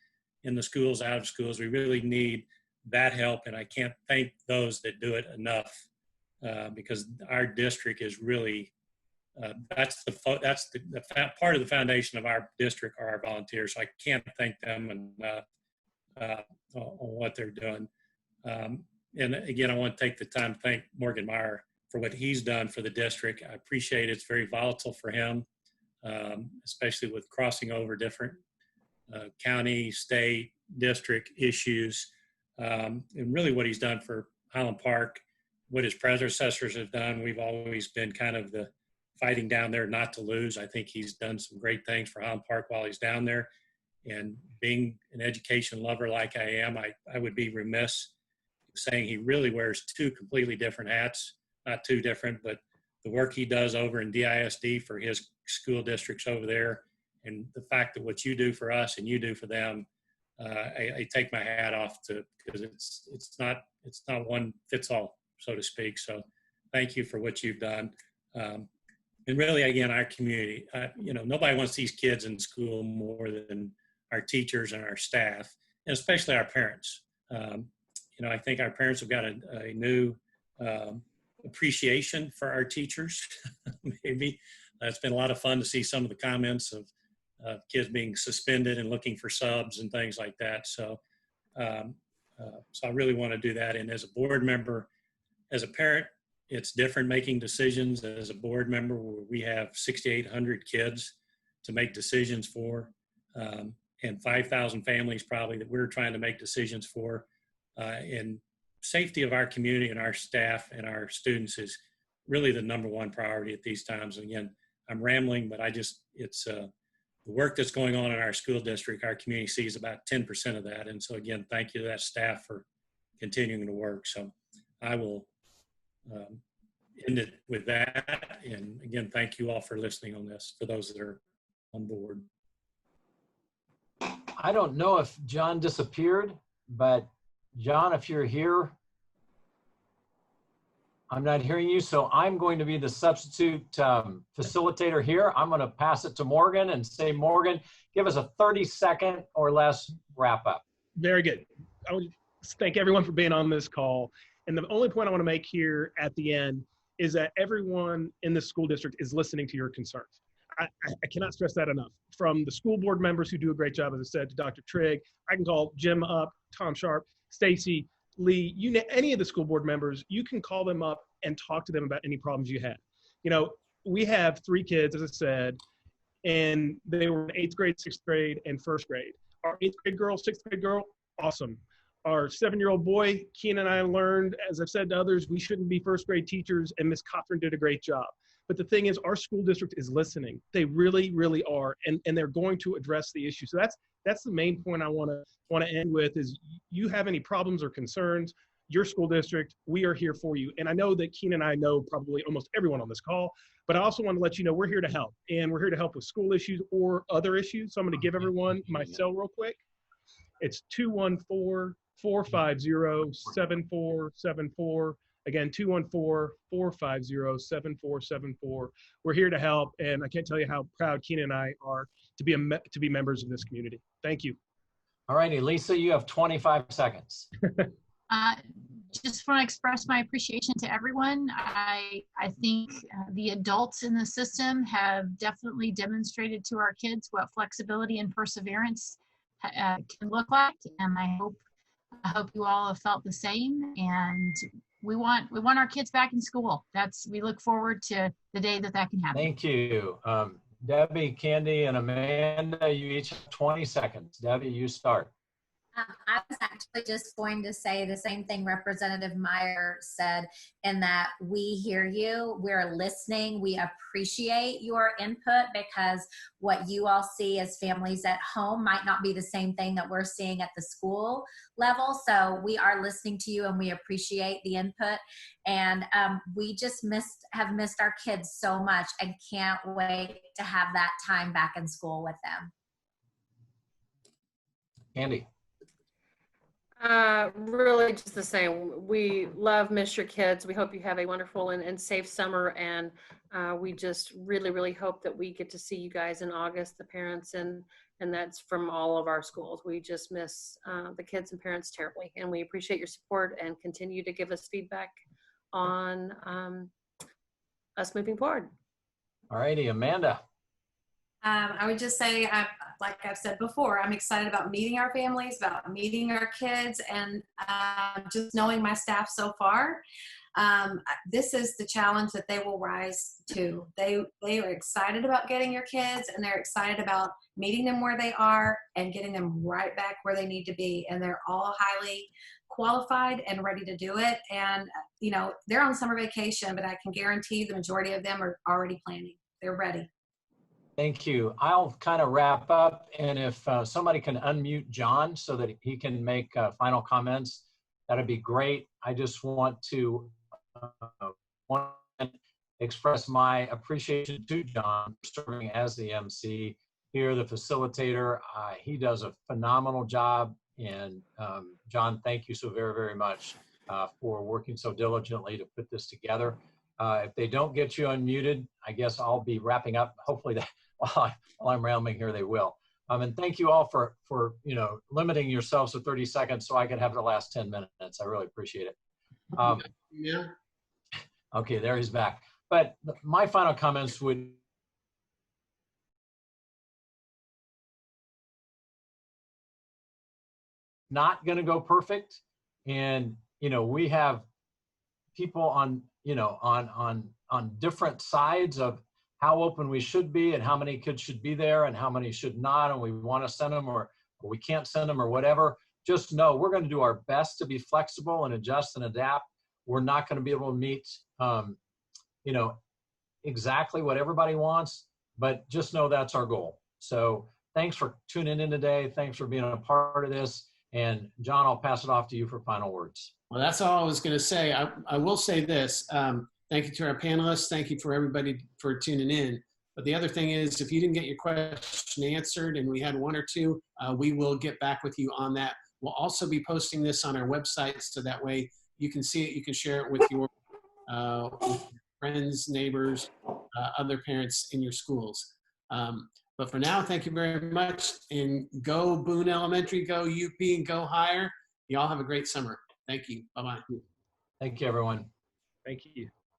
in the schools, out of schools, we really need that help. And I can't thank those that do it enough because our district is really, that's the part of the foundation of our district are our volunteers. So I can't thank them on what they're doing. And again, I want to take the time to thank Morgan Meyer for what he's done for the district. I appreciate it. It's very volatile for him, especially with crossing over different county, state, district issues. And really what he's done for Highland Park what his predecessors have done. We've always been kind of the fighting down there not to lose. I think he's done some great things for Highland Park while he's down there. And being an education lover like I am, I would be remiss saying he really wears two completely different hats. Not too different, but the work he does over in DISD for his school districts over there, and the fact that what you do for us and you do for them, I take my hat off to, because it's not one fits all, so to speak. So thank you for what you've done. And really, again, our community, nobody wants these kids in school more than our teachers and our staff, and especially our parents. I think our parents have got a new appreciation for our teachers. Maybe it's been a lot of fun to see some of the comments of kids being suspended and looking for subs and things like that. So I really want to do that. And as a board member, as a parent, it's different making decisions. As a board member, where we have 6,800 kids to make decisions for, and 5,000 families probably that we're trying to make decisions for. And safety of our community and our staff and our students is really the number one priority at these times. And again, I'm rambling, but it's the work that's going on in our school district. Our community sees about 10% of that. And so again, thank you to that staff for continuing to work. So I will end it with that. And again, thank you all for listening on this, for those that are on board. I don't know if John disappeared, but John, if you're here, I'm not hearing you, so I'm going to be the substitute facilitator here. I'm going to pass it to Morgan and say, Morgan, give us a 30-second or less wrap up. Very good. I would thank everyone for being on this call. And the only point I want to make here at the end is that everyone in the school district is listening to your concerns. I cannot stress that enough. From the school board members who do a great job, as I said, to Dr. Trigg, I can call Jim up, Tom Sharp, Stacy, Lee, any of the school board members, you can call them up and talk to them about any problems you had. We have 3 kids, as I said, and they were in 8th grade, 6th grade, and 1st grade. Our 8th grade girl, 6th grade girl, awesome. Our 7-year-old boy, Keenan and I learned, as I've said to others, we shouldn't be 1st grade teachers, and Miss Cochran did a great job. But the thing is, our school district is listening. They really, really are, and they're going to address the issue. So that's the main point I want to end with is you have any problems or concerns, your school district, we are here for you. And I know that Keenan and I know probably almost everyone on this call, but I also want to let you know we're here to help. And we're here to help with school issues or other issues. So I'm going to give everyone my cell real quick. It's 214-450-7474. Again, 214-450-7474. We're here to help, and I can't tell you how proud Keenan and I are to be members of this community. Thank you. All righty, Lisa, you have 25 seconds. Just want to express my appreciation to everyone. I think the adults in the system have definitely demonstrated to our kids what flexibility and perseverance can look like, and I hope you all have felt the same. And we want our kids back in school. We look forward to the day that can happen. Thank you. Debbie, Candy, and Amanda, you each have 20 seconds. Debbie, you start. I was actually just going to say the same thing Representative Meyer said, in that we hear you, we're listening, we appreciate your input, because what you all see as families at home might not be the same thing that we're seeing at the school level. So we are listening to you and we appreciate the input. And we just have missed our kids so much and can't wait to have that time back in school with them. Candy. Really just the same. We miss your kids. We hope you have a wonderful and safe summer. And we just really, really hope that we get to see you guys in August, the parents, and that's from all of our schools. We just miss the kids and parents terribly. And we appreciate your support and continue to give us feedback on us moving forward. All righty, Amanda. I would just say, like I've said before, I'm excited about meeting our families, about meeting our kids, and just knowing my staff so far. this is the challenge that they will rise to. They are excited about getting your kids, and they're excited about meeting them where they are and getting them right back where they need to be. And they're all highly qualified and ready to do it. And, you know, they're on summer vacation, but I can guarantee the majority of them are already planning. They're ready. Thank you. I'll kind of wrap up, and if somebody can unmute John so that he can make final comments, that'd be great. I just want to express my appreciation to John for serving as the MC here, the facilitator. He does a phenomenal job, and John, thank you so very, very much for working so diligently to put this together. If they don't get you unmuted, I guess I'll be wrapping up. Hopefully that while I'm rambling here, they will. And thank you all for you know, limiting yourselves to 30 seconds so I can have the last 10 minutes. I really appreciate it. Yeah. Okay, there he's back. But my final comments would not going to go perfect, and you know, we have people on, you know, on different sides of how open we should be and how many kids should be there and how many should not, and we want to send them or we can't send them or whatever. Just know we're going to do our best to be flexible and adjust and adapt. We're not going to be able to meet you know, exactly what everybody wants, but just know that's our goal. So thanks for tuning in today. Thanks for being a part of this. And John, I'll pass it off to you for final words. Well, that's all I was going to say. I will say this. Thank you to our panelists. Thank you for everybody for tuning in. But the other thing is, if you didn't get your question answered and we had one or two, we will get back with you on that. We'll also be posting this on our website, so that way you can see it, you can share it with your friends, neighbors, other parents in your schools. But for now, thank you very much. And go Boone Elementary, go UP, and go higher. You all have a great summer. Thank you. Bye-bye. Thank you, everyone. Thank you.